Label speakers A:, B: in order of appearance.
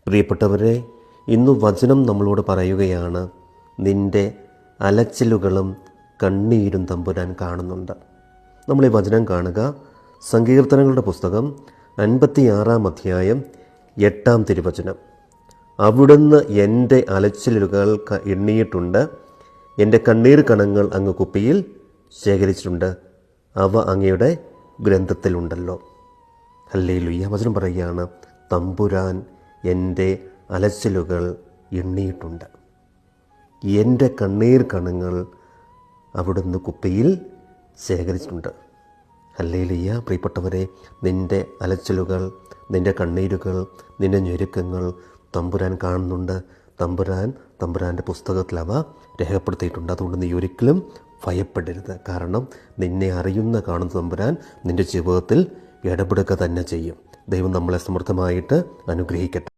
A: പ്രിയപ്പെട്ടവരെ, ഇന്ന് വചനം നമ്മളോട് പറയുകയാണ്, നിൻ്റെ അലച്ചിലുകളും കണ്ണീരും തമ്പുരാൻ കാണുന്നുണ്ട്. നമ്മൾ ഈ വചനം കാണുക സങ്കീർത്തനങ്ങളുടെ പുസ്തകം 56 അധ്യായം 8 തിരുവചനം. അവിടുന്ന് എൻ്റെ അലച്ചിലുകൾ എണ്ണിയിട്ടുണ്ട്, എൻ്റെ കണ്ണീർ കണങ്ങൾ അങ്ങ് കുപ്പിയിൽ ശേഖരിച്ചിട്ടുണ്ട്, അവ അങ്ങയുടെ ഗ്രന്ഥത്തിലുണ്ടല്ലോ. ഹല്ലേലൂയ. വചനം പറയുകയാണ്, തമ്പുരാൻ എൻ്റെ അലച്ചിലുകൾ എണ്ണിയിട്ടുണ്ട്, എൻ്റെ കണ്ണീർ കണങ്ങൾ അവിടുന്ന് കുപ്പിയിൽ ശേഖരിച്ചിട്ടുണ്ട്. ഹല്ലേലൂയ. പ്രിയപ്പെട്ടവരെ, നിൻ്റെ അലച്ചിലുകൾ, നിൻ്റെ കണ്ണീരുകൾ, നിൻ്റെ ഞെരുക്കങ്ങൾ തമ്പുരാൻ കാണുന്നുണ്ട്. തമ്പുരാൻ്റെ പുസ്തകത്തിൽ അവ രേഖപ്പെടുത്തിയിട്ടുണ്ട്. അതുകൊണ്ട് നീ ഒരിക്കലും ഭയപ്പെടരുത്. കാരണം നിന്നെ അറിയുന്ന കാണുന്ന തമ്പുരാൻ നിൻ്റെ ജീവിതത്തിൽ ഇടപെടുക തന്നെ ചെയ്യും. ദൈവം നമ്മളെ സമൃദ്ധമായിട്ട് അനുഗ്രഹിക്കട്ടെ.